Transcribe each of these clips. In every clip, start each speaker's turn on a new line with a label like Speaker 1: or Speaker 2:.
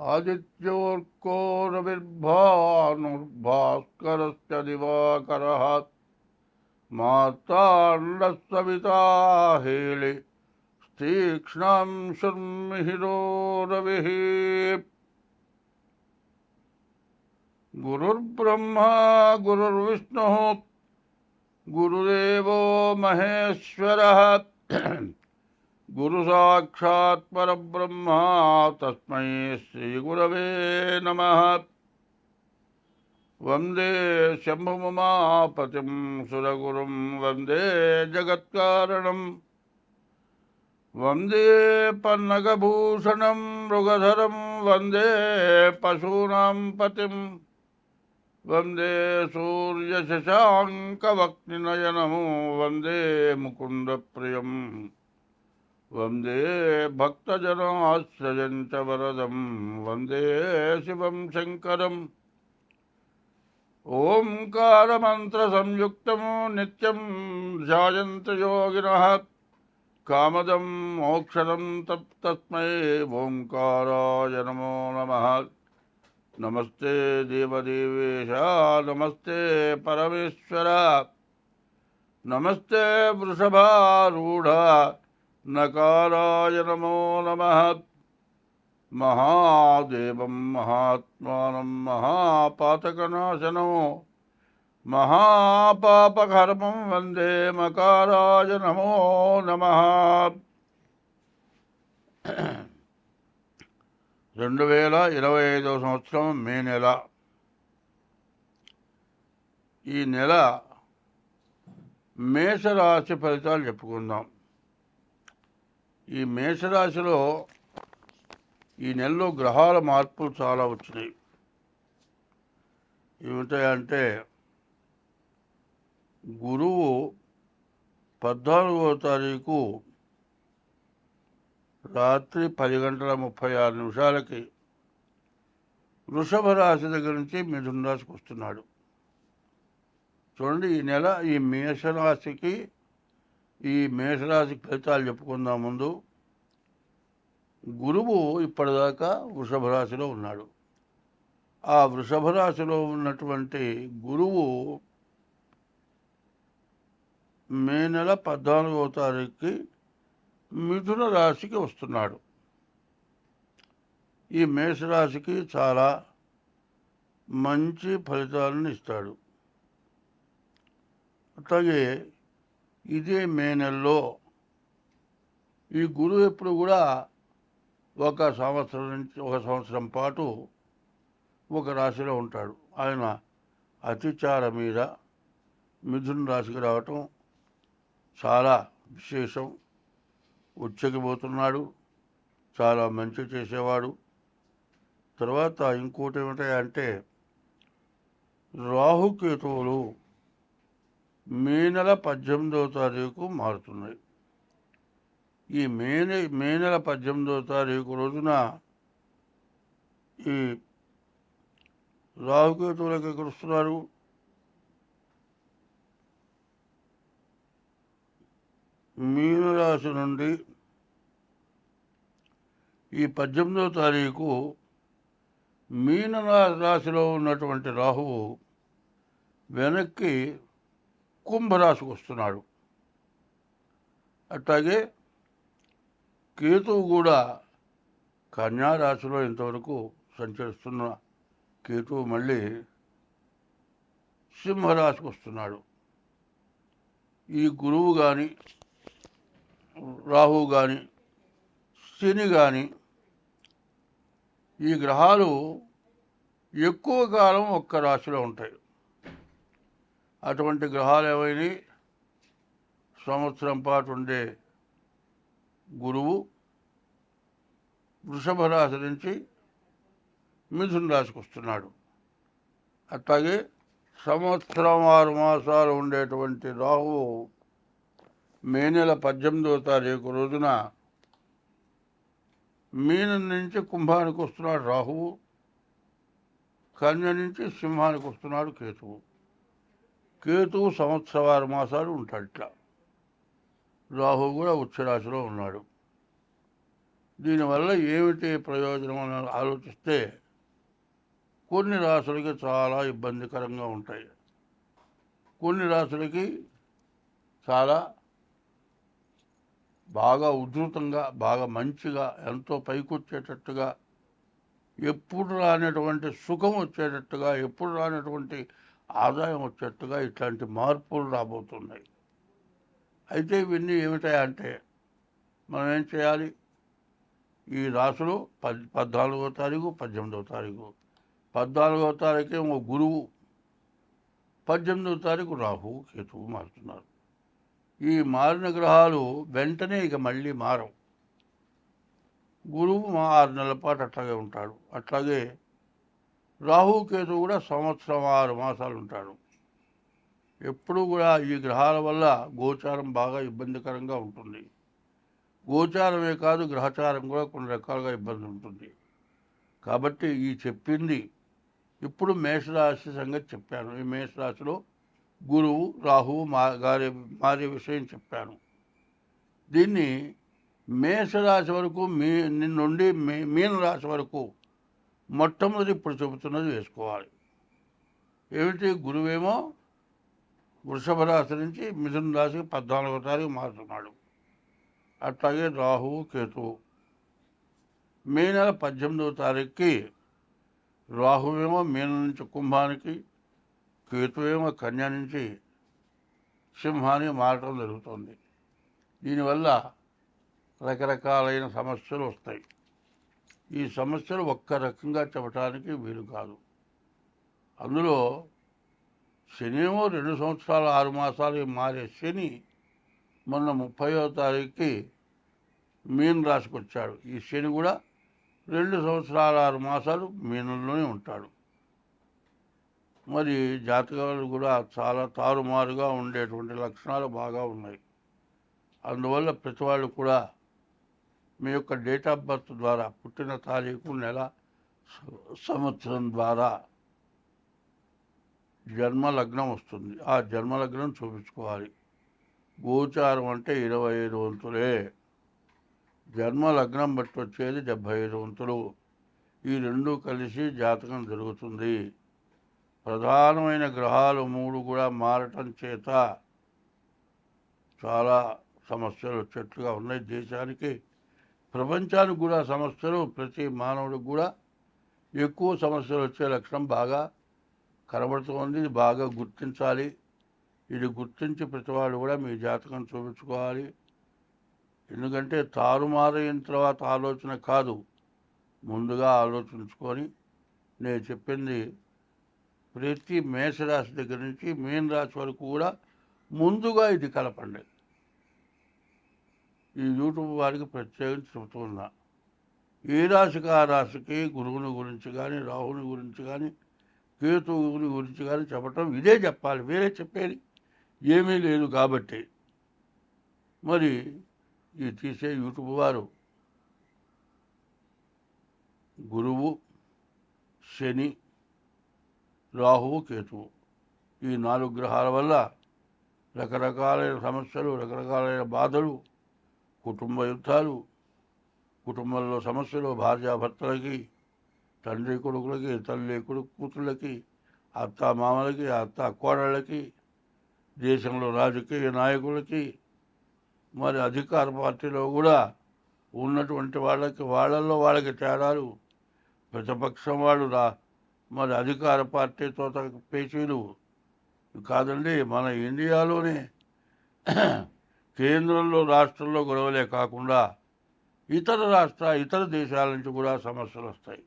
Speaker 1: आदित्योऽर्को रविर्भानुर्भास्करश्च दिवाकरः मार्ताण्डः सविता हेले तीक्ष्णं शर्मिहिरो रविः। गुरुर्ब्रह्मा गुरुर्विष्णुः गुरुदेवो महेश्वरः गुरुसाक्षात् परब्रह्म तस्मै श्रीगुरवे नमः। वन्दे शम्भुमुमापतिं सुरगुरुं वन्दे जगत्कारणं वन्दे पन्नगभूषणं मृगधरं वन्दे पशूनां पतिं वन्दे सूर्यशशाङ्कवक्निनयनं वन्दे मुकुन्दप्रियम् वन्दे भक्तजनाश्रयं च वरदं वन्दे शिवं शङ्करम्। ओंकारमन्त्रसंयुक्तं नित्यं ध्यायन्त योगिनः कामदं मोक्षदं तस्मै ओंकाराय नमो नमः। नमस्ते देवदेवेश नमस्ते परमेश्वर नमस्ते वृषभारूढ़ नकाराय नमो नमः। महादेवं महात्मानं महापातकनाशनो महापापकर्मं वन्दे मकाराय नमो नमः। 2025 సంవత్సరం మే నెల. ఈ నెల మేషరాశి ఫలితాలు చెప్పుకుందాం. ఈ మేషరాశిలో ఈ నెలలో గ్రహాల మార్పులు చాలా వచ్చినాయి. ఏమిటాయంటే గురువు 14వ తారీఖు రాత్రి 10:36 వృషభ రాశి దగ్గర నుంచి మిథున రాశికి వస్తున్నాడు. చూడండి, ఈ నెల ఈ మేషరాశికి ఫలితాలు చెప్పుకుందాం. ముందు గురువు ఇప్పటిదాకా వృషభ రాశిలో ఉన్నాడు. ఆ వృషభ రాశిలో ఉన్నటువంటి గురువు మే నెల 14వ తారీఖుకి మిథున రాశికి వస్తున్నాడు. ఈ మేషరాశికి చాలా మంచి ఫలితాలను ఇస్తాడు. అట్లాగే ఇదే మే నెలలో ఈ గురువు ఎప్పుడు కూడా ఒక సంవత్సరం పాటు ఒక రాశిలో ఉంటాడు. ఆయన అతిచార మీద మిథున రాశికి రావటం చాలా విశేషం. ఉచ్చకిపోతున్నాడు, చాలా మంచి చేసేవాడు. తర్వాత ఇంకోటి ఏమిటంటే రాహుకేతువులు మే నెల 18వ తారీఖు మారుతున్నాయి. ఈ మే నెల 18వ తారీఖు రోజున ఈ రాహుకేతువులకు ఎక్కడ వస్తున్నారు? మీనరాశి నుండి ఈ 18వ తారీఖు మీన రాశిలో ఉన్నటువంటి రాహువు వెనక్కి కుంభరాశికి వస్తున్నాడు. అట్లాగే కేతువు కూడా కన్యా రాశిలో ఇంతవరకు సంచరిస్తున్న కేతువు మళ్ళీ సింహరాశికి వస్తున్నాడు. ఈ గురువు కానీ రాహువు కానీ శని కానీ ఈ గ్రహాలు ఎక్కువ కాలం ఒక్క రాశిలో ఉంటాయి. అటువంటి గ్రహాలు ఏవైనా సంవత్సరం పాటు ఉండే గురువు వృషభ రాశి నుంచి మిథున రాశికి వస్తున్నాడు. అట్లాగే సంవత్సరం 6 మాసాలు ఉండేటువంటి రాహువు మే నెల 18వ తారీఖు రోజున మీనం నుంచి కుంభానికి వస్తున్నాడు రాహువు, కన్య నుంచి సింహానికి వస్తున్నాడు కేతువు. కేతువు సంవత్సరం 6 మాసాలు ఉంటాడు. ఇట్లా రాహువు కూడా ఉచ్చరాశిలో ఉన్నాడు. దీనివల్ల ఏమిటి ప్రయోజనం అని ఆలోచిస్తే కొన్ని రాసులకి చాలా ఇబ్బందికరంగా ఉంటాయి, కొన్ని రాసులకి చాలా బాగా ఉధృతంగా, బాగా మంచిగా, ఎంతో పైకొచ్చేటట్టుగా, ఎప్పుడు రానటువంటి సుఖం వచ్చేటట్టుగా, ఎప్పుడు రానటువంటి ఆదాయం వచ్చేట్టుగా ఇట్లాంటి మార్పులు రాబోతున్నాయి. అయితే ఇవన్నీ ఏమిటాయంటే మనం ఏం చేయాలి? ఈ రాసులు 14వ తారీఖు 18వ తారీఖు, 14వ తారీఖు ఏమో గురువు, 18వ తారీఖు రాహు కేతువు మారుతున్నారు. ఈ మారిన గ్రహాలు వెంటనే ఇక మళ్ళీ మారవు. గురువు 6 నెలల పాటు అట్లాగే ఉంటాడు. అట్లాగే రాహుకేతు కూడా సంవత్సరం 6 మాసాలు ఉంటాడు. ఎప్పుడూ కూడా ఈ గ్రహాల వల్ల గోచారం బాగా ఇబ్బందికరంగా ఉంటుంది. గోచారమే కాదు, గ్రహచారం కూడా కొన్ని రకాలుగా ఇబ్బంది ఉంటుంది. కాబట్టి ఈ చెప్పింది ఇప్పుడు మేషరాశి సంగతి చెప్పాను. ఈ మేషరాశిలో గురువు రాహువు మారే విషయం చెప్పాను. దీన్ని మేషరాశి వరకు నుండి మీనరాశి వరకు మొట్టమొదటి ఇప్పుడు చెబుతున్నది వేసుకోవాలి. ఏమిటి? గురువేమో వృషభ రాశి నుంచి మిథున రాశికి 14వ తారీఖు మారుతున్నాడు. అట్లాగే రాహువు కేతువు మే నెల 18వ తారీఖుకి రాహువేమో మీనం నుంచి కుంభానికి, కేతువేమో కన్య నుంచి సింహానికి మారటం జరుగుతుంది. దీనివల్ల రకరకాలైన సమస్యలు వస్తాయి. ఈ సమస్యలు ఒక్క రకంగా చెప్పడానికి వీలు కాదు. అందులో శనేమో 2 సంవత్సరాలు 6 మాసాలు మారే శని మొన్న 30వ తారీఖుకి మీన రాశికి వచ్చాడు. ఈ శని కూడా 2 సంవత్సరాలు 6 మాసాలు మీనంలోనే ఉంటాడు. మరి జాతకాలు కూడా చాలా తారుమారుగా ఉండేటువంటి లక్షణాలు బాగా ఉన్నాయి. అందువల్ల ప్రతి వాళ్ళు కూడా మీ యొక్క డేట్ ఆఫ్ బర్త్ ద్వారా, పుట్టిన తారీఖు, నెల, సంవత్సరం ద్వారా జన్మలగ్నం వస్తుంది. ఆ జన్మలగ్నం చూపించుకోవాలి. గోచారం అంటే 25 వంతులే, జన్మలగ్నం బట్టి వచ్చేది 75 వంతులు. ఈ రెండు కలిసి జాతకం జరుగుతుంది. ప్రధానమైన గ్రహాలు 3 కూడా మారటం చేత చాలా సమస్యలు వచ్చేట్లుగా ఉన్నాయి. దేశానికి, ప్రపంచానికి కూడా సమస్యలు, ప్రతి మానవుడికి కూడా ఎక్కువ సమస్యలు వచ్చే లక్షణం బాగా కనబడుతోంది. ఇది బాగా గుర్తించాలి. ఇది గుర్తించి ప్రతివాడు కూడా మీ జాతకం చూపించుకోవాలి. ఎందుకంటే తారుమారైన తర్వాత ఆలోచన కాదు, ముందుగా ఆలోచించుకొని నేను చెప్పింది ప్రతి మేషరాశి దగ్గర నుంచి మీన రాశి వరకు కూడా ముందుగా ఇది కలపండి. ఈ యూట్యూబ్ వారికి ప్రత్యేకించి చెబుతున్నా. ఏ రాశికి ఆ రాశికి గురువుని గురించి కానీ, రాహుని గురించి కానీ, కేతువుని గురించి కానీ చెప్పటం ఇదే చెప్పాలి, వేరే చెప్పేది ఏమీ లేదు. కాబట్టి మరి ఈ తీసే యూట్యూబ్ వారు గురువు, శని, రాహువు, కేతువు ఈ 4 గ్రహాల వల్ల రకరకాలైన సమస్యలు, రకరకాలైన బాధలు, కుటుంబ యుద్ధాలు, కుటుంబంలో సమస్యలు, భార్యాభర్తలకి, తండ్రి కొడుకులకి, తల్లి కొడుకు కూతుళ్ళకి, అత్త మామలకి, అత్త కోడళ్ళకి, దేశంలో రాజకీయ నాయకులకి, మరి అధికార పార్టీలో కూడా ఉన్నటువంటి వాళ్ళల్లో వాళ్ళకి తేడాలు, ప్రతిపక్షం వాళ్ళు మరి అధికార పార్టీతో పేచీలు కాదండి. మన ఇండియాలోనే కేంద్రంలో, రాష్ట్రంలో గొడవలే కాకుండా ఇతర దేశాల నుంచి కూడా సమస్యలు వస్తాయి.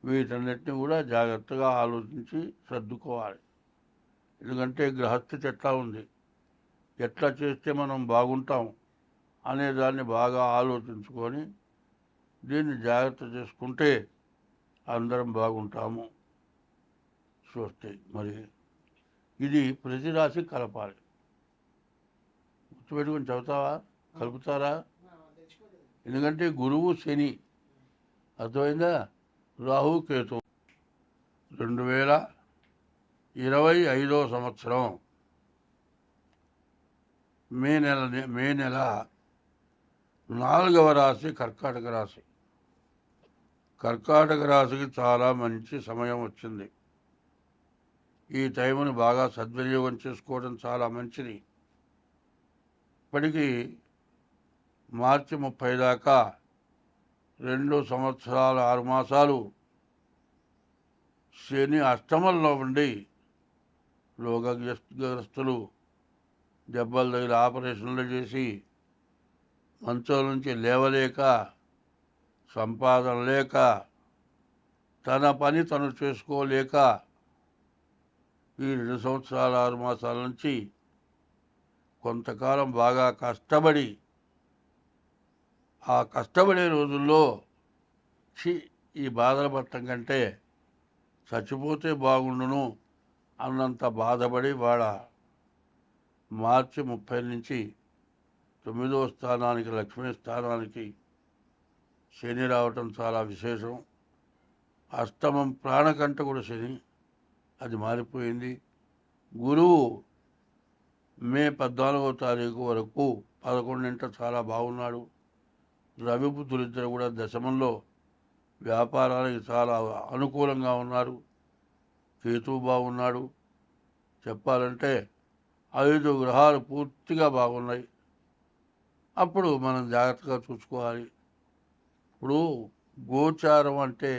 Speaker 1: వీటన్నిటిని కూడా జాగ్రత్తగా ఆలోచించి సర్దుకోవాలి. ఎందుకంటే గ్రహస్థితి ఎట్లా ఉంది, ఎట్లా చేస్తే మనం బాగుంటాం అనేదాన్ని బాగా ఆలోచించుకొని దీన్ని జాగ్రత్త చేసుకుంటే అందరం బాగుంటాము. చూస్తే మరి ఇది ప్రతి రాశి కలపాలి. గుర్తుపెట్టుకొని చదువుతావా? కలుపుతారా? ఎందుకంటే గురువు, శని, అర్థమైందా? రాహు, కేతు 2025వ సంవత్సరం మే నెల నాలుగవ రాశి కర్కాటక రాశి. కర్కాటక రాశికి చాలా మంచి సమయం వచ్చింది. ఈ టైంని బాగా సద్వినియోగం చేసుకోవడం చాలా మంచిది. ఇప్పటికీ మార్చి 30 దాకా 2 సంవత్సరాలు 6 మాసాలు శని అష్టమంలో ఉండి రోగగ్రస్తులు దెబ్బలు తగిలి ఆపరేషన్లు చేసి మంచం నుంచి లేవలేక సంపాదన లేక తన పని తను చేసుకోలేక ఈ 2 సంవత్సరాల 6 మాసాల నుంచి కొంతకాలం బాగా కష్టపడి ఆ కష్టపడే రోజుల్లో ఈ బాధలు పడటం కంటే చచ్చిపోతే బాగుండును అన్నంత బాధపడి వాడ మార్చి 30 నుంచి 9వ స్థానానికి లక్ష్మీ స్థానానికి శని రావటం చాలా విశేషం. అష్టమం ప్రాణకంటకుడు శని, అది మారిపోయింది. గురువు మే 14వ తారీఖు వరకు 11 చాలా బాగున్నాడు. రవి బుద్ధులిద్దరు కూడా దశమంలో వ్యాపారానికి చాలా అనుకూలంగా ఉన్నారు. కేతువు బాగున్నాడు. చెప్పాలంటే 5 గ్రహాలు పూర్తిగా బాగున్నాయి. అప్పుడు మనం జాగ్రత్తగా చూసుకోవాలి. ఇప్పుడు గోచారం అంటే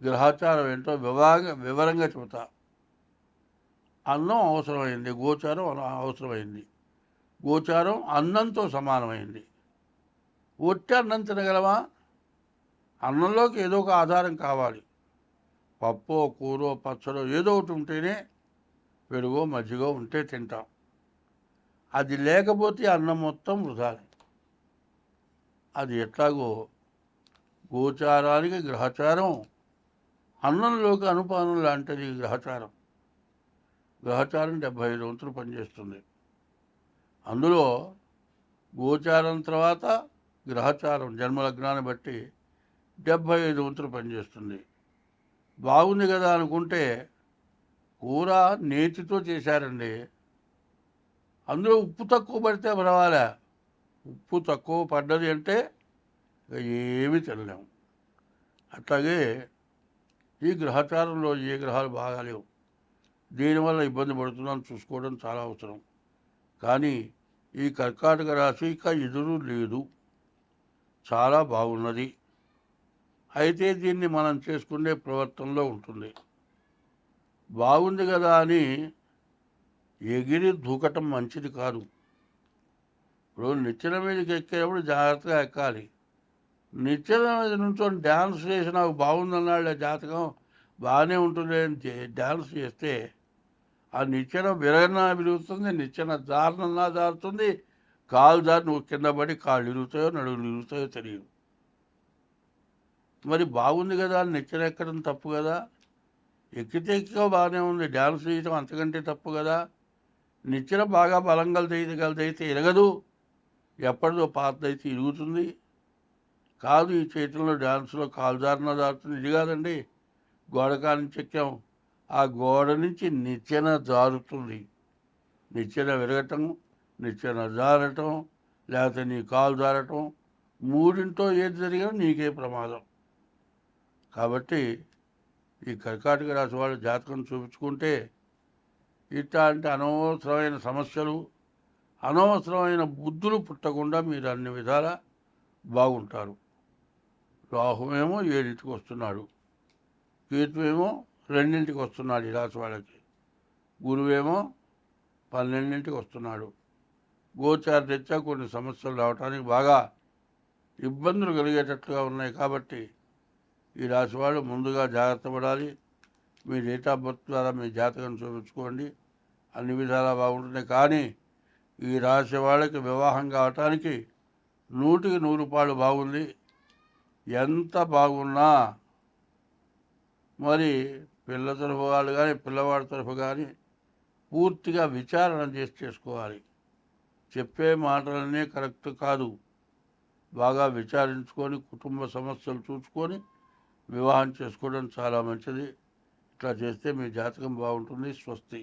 Speaker 1: గ్రహచారం ఏంటో వివరంగా చెబుతా. అన్నం అవసరమైంది, గోచారం అవసరమైంది. గోచారం అన్నంతో సమానమైంది. ఒట్టి అన్నం తినగలమా? అన్నంలోకి ఏదో ఒక ఆధారం కావాలి. పప్పో కూరో పచ్చడో ఏదో ఒకటి ఉంటేనే, పెరుగో మజ్జిగో ఉంటే తింటాం. అది లేకపోతే అన్నం మొత్తం వృధానే. అది ఎట్లాగో గోచారానికి గ్రహచారం అన్నంలోకి అనుపానం లాంటిది. గ్రహచారం 75 వంతులు పనిచేస్తుంది. అందులో గోచారం తర్వాత గ్రహచారం జన్మలగ్నాన్ని బట్టి 75 వంతులు పనిచేస్తుంది. బాగుంది కదా అనుకుంటే కూర నేతితో చేశారండి, అందులో ఉప్పు తక్కువ పడితే పర్వాలే. ఉప్పు తక్కువ పడ్డది అంటే ఏమీ తినలేము. అట్లాగే ఈ గ్రహచారంలో ఏ గ్రహాలు బాగాలేవు. దీనివల్ల ఇబ్బంది పడుతున్నాం, చూసుకోవడం చాలా అవసరం. కానీ ఈ కర్కాటక రాశి ఇక ఎదురు లేదు, చాలా బాగున్నది. అయితే దీన్ని మనం చేసుకునే ప్రవర్తనలో ఉంటుంది. బాగుంది కదా అని ఎగిరి దూకటం మంచిది కాదు. ఇప్పుడు నిచ్చెన మీదకి ఎక్కేటప్పుడు జాగ్రత్తగా ఎక్కాలి. నిచ్చెన మీద నుంచొని డ్యాన్స్ చేసి నాకు బాగుందన్నాడు జాతకం బాగానే ఉంటుంది అని డ్యాన్స్ చేస్తే ఆ నిచ్చెన విరగనా విరుగుతుంది, నిచ్చెన జారనన్నా జారుతుంది, కాలు జారి నువ్వు కింద పడి కాళ్ళు ఇరుగుతాయో నడువులు ఇరుగుతాయో తెలియదు. మరి బాగుంది కదా అని నిచ్చెన ఎక్కడం తప్పు కదా. ఎక్కితే ఎక్కిగా బాగానే ఉంది, డ్యాన్స్ చేయటం అంతకంటే తప్పు కదా. నిచ్చెన బాగా బలం గలదైతే ఇరగదు, ఎప్పటిదో పాతదైతే ఇరుగుతుంది. కాదు ఈ చేతుల్లో డ్యాన్స్లో కాలు జారిన జారుతుంది, ఇది కాదండి. గోడకా నుంచి ఎక్కాం, ఆ గోడ నుంచి నిచ్చెన జారుతుంది. నిచ్చెన విరగటం, నిచ్చెన జారటం, లేకపోతే నీ కాలు జారటం, మూడింట్లో ఏది జరిగినా నీకే ప్రమాదం. కాబట్టి ఈ కర్కాటక రాశి వాళ్ళు జాతకం చూపించుకుంటే ఇట్లాంటి అనవసరమైన సమస్యలు, అనవసరమైన బుద్ధులు పుట్టకుండా మీరు అన్ని విధాలా బాగుంటారు. రాహువేమో 7ంటికి వస్తున్నాడు, కేతువేమో 2ంటికి వస్తున్నాడు ఈ రాశి వాళ్ళకి, గురువేమో 12ంటికి వస్తున్నాడు. గోచార రీత్యా కొన్ని సమస్యలు రావడానికి బాగా ఇబ్బందులు కలిగేటట్లుగా ఉన్నాయి. కాబట్టి ఈ రాశి వాళ్ళు ముందుగా జాగ్రత్త పడాలి. మీ డేట్ ఆఫ్ బర్త్ ద్వారా మీ జాతకం చూపించుకోండి, అన్ని విధాలా బాగుంటుంది. కానీ ఈ రాశి వాళ్ళకి వివాహం కావటానికి 100కి 100 బాగుంది. ఎంత బాగున్నా మరి పిల్ల తరఫు వాళ్ళు కానీ పిల్లవాడి తరఫు కానీ పూర్తిగా విచారణ చేసుకోవాలి. చెప్పే మాటలనే కరెక్ట్ కాదు. బాగా విచారించుకొని కుటుంబ సమస్యలు చూసుకొని వివాహం చేసుకోవడం చాలా మంచిది. ఇట్లా చేస్తే మీ జాతకం బాగుంటుంది. స్వస్తి.